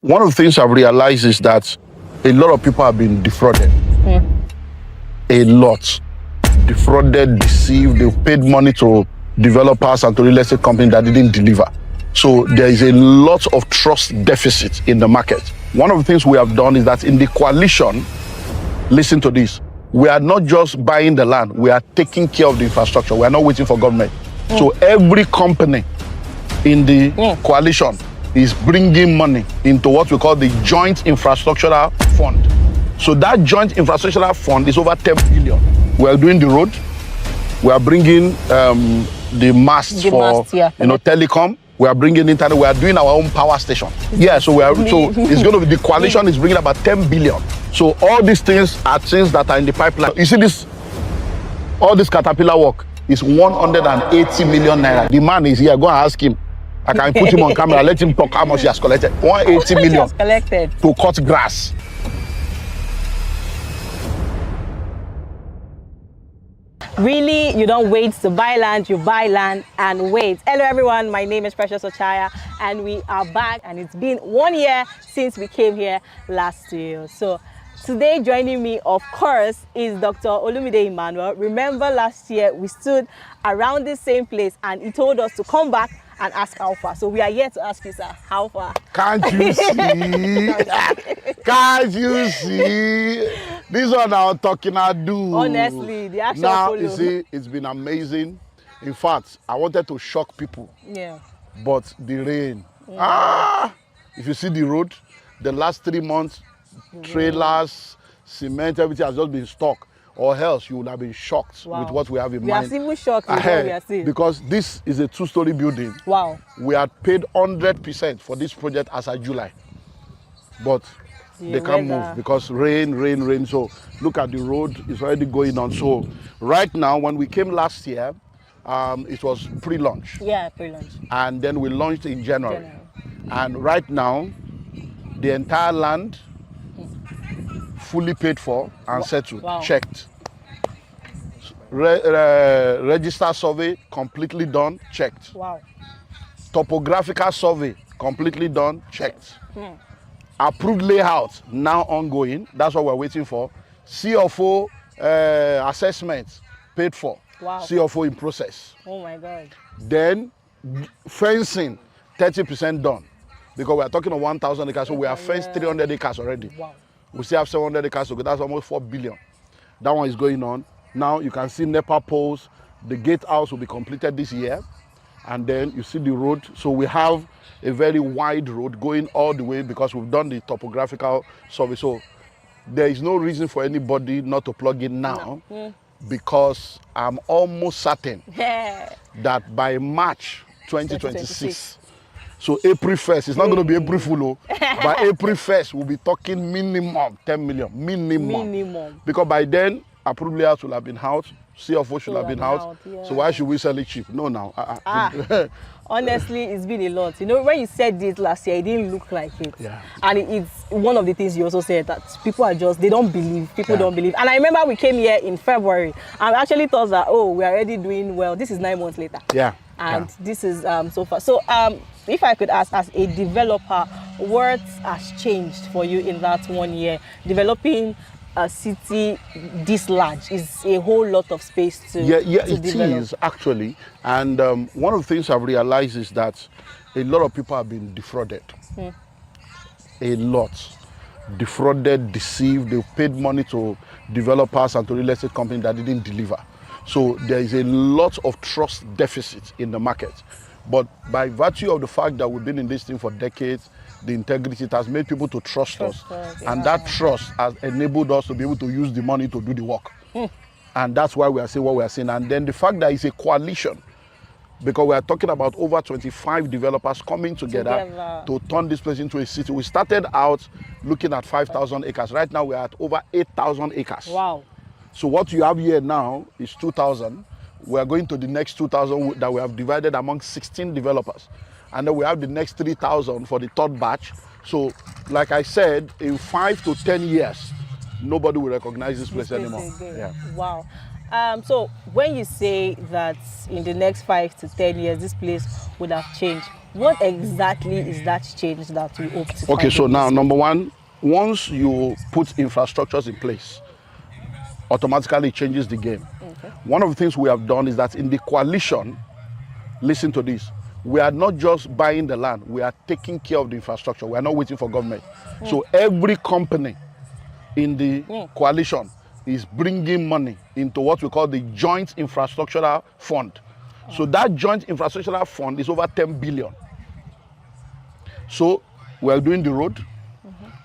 One of the things I've realized is that a lot of people have been defrauded. A lot. Defrauded, deceived, they've paid money to developers and to real estate companies that didn't deliver. So there is a lot of trust deficit in the market. One of the things we have done is that in the coalition, listen to this, we are not just buying the land, we are taking care of the infrastructure. We are not waiting for government. So every company in the coalition is bringing money into what we call the Joint Infrastructural Fund. So that Joint Infrastructural Fund is over 10 billion. We are doing the road. We are bringing the masts for telecom. We are bringing internet. We are doing our own power station. Yeah, so we are. So it's going to be the coalition is bringing about 10 billion. So all these things are things that are in the pipeline. You see this? All this caterpillar work is 180 million naira. The man is here. Go and ask him. I can put him on camera. Let him talk how much he has collected. 180 million to cut grass. Really, you don't wait to buy land, you buy land and wait. Hello everyone, my name is Precious Ochaya and we are back, and it's been 1 year since we came here last year. So today joining me, of course, is Dr. Olumide Emmanuel. Remember last year we stood around the same place and he told us to come back and ask how far. So we are here to ask you, sir, how far? Can't you see? Can't you see? This one I'm talking I do. Honestly, the action now, follow. You see, it's been amazing. In fact, I wanted to shock people. Yeah. But the rain. If you see the road, the last 3 months, trailers, cement, everything has just been stuck. Or else you would have been shocked with what we have in mind. We are even shocked with what we are seeing. Because this is a 2-story building. Wow. We had paid 100% for this project as of July. But they can't move because rain. So look at the road, it's already going on. So right now, when we came last year, it was pre-launch. Yeah, pre-launch. And then we launched in January. And right now, the entire land fully paid for and settled, checked. Register survey completely done, checked. Wow. Topographical survey completely done, checked. Approved layout now ongoing. That's what we're waiting for. CFO assessment paid for. Wow. CFO in process. Oh my God. Then fencing 30% done, because we are talking of 1,000 acres. So we have fenced 300 acres already. Wow. We still have 700 acres to go. That's almost 4 billion. That one is going on. Now you can see NEPA poles. The gatehouse will be completed this year. And then you see the road. So we have a very wide road going all the way because we've done the topographical survey. So there is no reason for anybody not to plug in now, because I'm almost certain that by March 2026, so April 1st, it's not going to be April Fool. By April 1st, we'll be talking minimum 10 million. Minimum. Because by then, approved layouts will have been out. CFO should have been out. So why should we sell it cheap? No, now. Honestly, it's been a lot. You know, when you said this last year, it didn't look like it. Yeah. And it's one of the things you also said, that people are just, they don't believe. People don't believe. And I remember we came here in February and I actually thought that, oh, we're already doing well. This is 9 months later. Yeah. And this is so far. So if I could ask, as a developer, what has changed for you in that 1 year? Developing a city this large is a whole lot of space to it develop. is actually. And one of the things I've realized is that a lot of people have been defrauded. A lot. Defrauded, deceived, they've paid money to developers and to real estate companies that didn't deliver. So there is a lot of trust deficit in the market. But by virtue of the fact that we've been in this thing for decades, the integrity, it has made people to trust us. And that trust has enabled us to be able to use the money to do the work. And that's why we are saying what we are saying. And then the fact that it's a coalition, because we are talking about over 25 developers coming together to turn this place into a city. We started out looking at 5,000 acres. Right now we are at over 8,000 acres. Wow. So what you have here now is 2,000. We are going to the next 2,000 that we have divided among 16 developers. And then we have the next 3,000 for the third batch. So, like I said, in 5 to 10 years, nobody will recognize this place anymore. Wow. So when you say that in the next 5 to 10 years, this place would have changed, what exactly is that change that we hope to Okay, find so in now, this number one, once you put infrastructures in place, automatically it changes the game. Okay. One of the things we have done is that in the coalition, listen to this, we are not just buying the land, we are taking care of the infrastructure. We are not waiting for government. So every company in the coalition is bringing money into what we call the Joint Infrastructural Fund. So that Joint Infrastructural Fund is over 10 billion. So we are doing the road,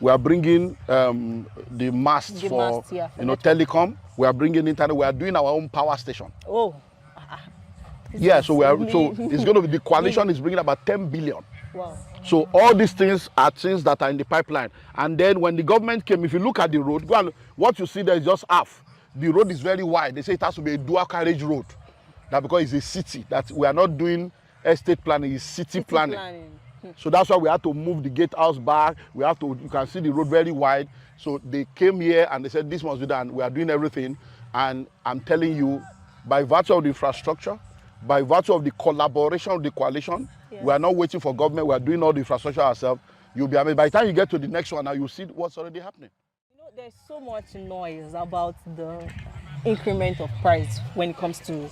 we are bringing the masts for telecom, we are bringing internet, we are doing our own power station. Oh. Yeah, so it's going to be, the coalition is bringing about 10 billion. Wow. So all these things are things that are in the pipeline. And then when the government came, if you look at the road, what you see there is just half. The road is very wide. They say it has to be a dual carriage road. That because it's a city, that we are not doing estate planning, it's city planning. So that's why we have to move the gatehouse back. You can see the road very wide. So they came here and they said, this must be done. We are doing everything. And I'm telling you, by virtue of the infrastructure, by virtue of the collaboration of the coalition, we are not waiting for government, we are doing all the infrastructure ourselves. You'll be amazed. By the time you get to the next one, now you'll see what's already happening. You know, there's so much noise about the increment of price when it comes to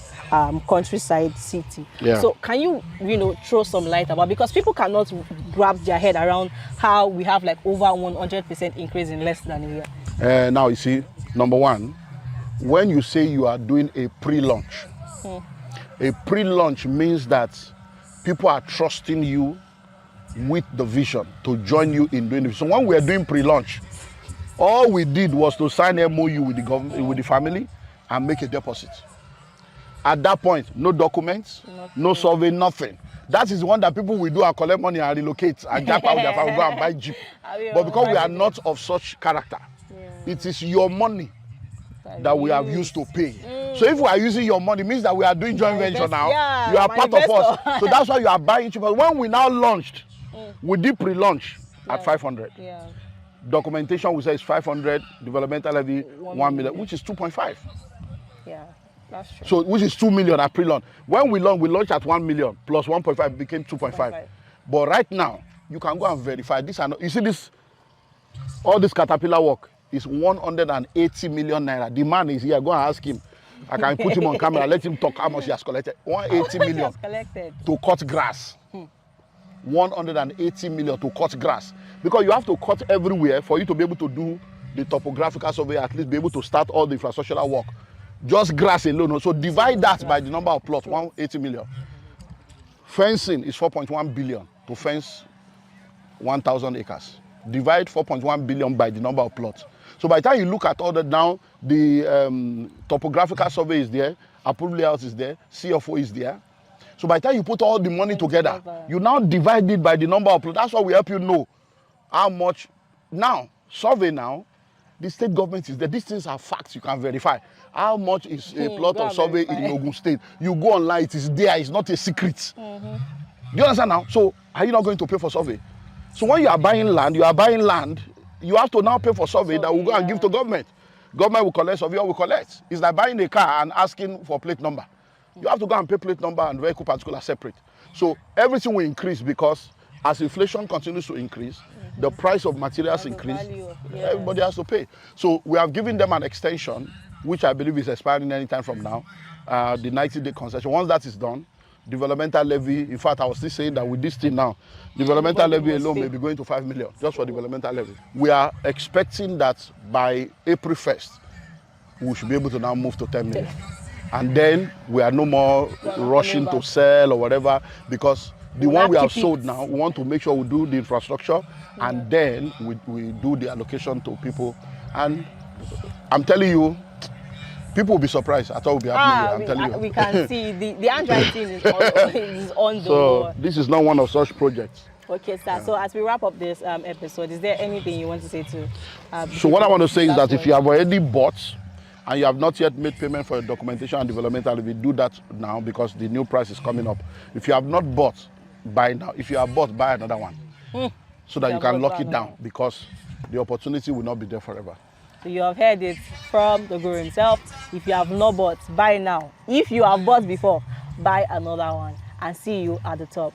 countryside city. Yeah. So can you throw some light about, because people cannot grab their head around how we have like over 100% increase in less than a year. Now you see, number one, when you say you are doing a pre-launch, a pre-launch means that people are trusting you with the vision to join you in doing it. So when we are doing pre-launch, all we did was to sign an MOU with the government, with the family, and make a deposit. At that point, no documents, no survey, nothing. That is one that people will do and collect money and relocate and jump out their family, go and buy Jeep. But because we are not of such character, it is your money that we have used to pay. So if we are using your money, it means that we are doing joint venture now. Yeah, you are part of us. So that's why you are buying cheaper. When we now launched, we did pre-launch at 500. Yeah. Documentation we say is 500, developmental levy 1 million, which is 2.5. Yeah, that's true. So which is 2 million at pre-launch. When we launched at 1 million plus 1.5 became 2.5. But right now, you can go and verify this. You see this, all this caterpillar work is 180 million naira. The man is here. Go and ask him. I can put him on camera, let him talk how much he has collected. 180 million to cut grass. 180 million to cut grass. Because you have to cut everywhere for you to be able to do the topographical survey, at least be able to start all the infrastructural work. Just grass alone. So divide that by the number of plots, 180 million. Fencing is 4.1 billion to fence 1,000 acres. Divide 4.1 billion by the number of plots. So by the time you look at all that now, the topographical survey is there, approved layout is there, CFO is there. So by the time you put all the money together, you now divide it by the number of plots. That's why we help you know how much. Now, survey now, the state government is there. These things are facts you can verify. How much is a plot of survey in Ogun State? You go online, it is there, it's not a secret. Do you understand now? So are you not going to pay for survey? So when you are buying land, you have to now pay for survey that will go and give to government. Government will collect, surveyor will collect. It's like buying a car and asking for plate number. You have to go and pay plate number and vehicle particular separate. So everything will increase because as inflation continues to increase, the price of materials increase, everybody has to pay. So we have given them an extension, which I believe is expiring anytime from now, the 90-day concession. Once that is done, developmental levy, in fact, I was still saying that with this thing now, developmental levy alone may be going to 5 million just for developmental levy. We are expecting that by April 1st, we should be able to now move to 10 million. And then we are no more rushing to sell or whatever, because the one we have sold now, we want to make sure we do the infrastructure and then we do the allocation to people. And I'm telling you, people will be surprised. I thought we'll be happy. I'm telling you. We can see the handwriting is on the wall. So this is not one of such projects. Okay, sir. So as we wrap up this episode, is there anything you want to say to? So what I want to say is that if you have already bought and you have not yet made payment for your documentation and developmental, we do that now because the new price is coming up. If you have not bought, buy now. If you have bought, buy another one, so that you can lock it down because the opportunity will not be there forever. So you have heard it from the guru himself. If you have not bought, buy now. If you have bought before, buy another one, and see you at the top.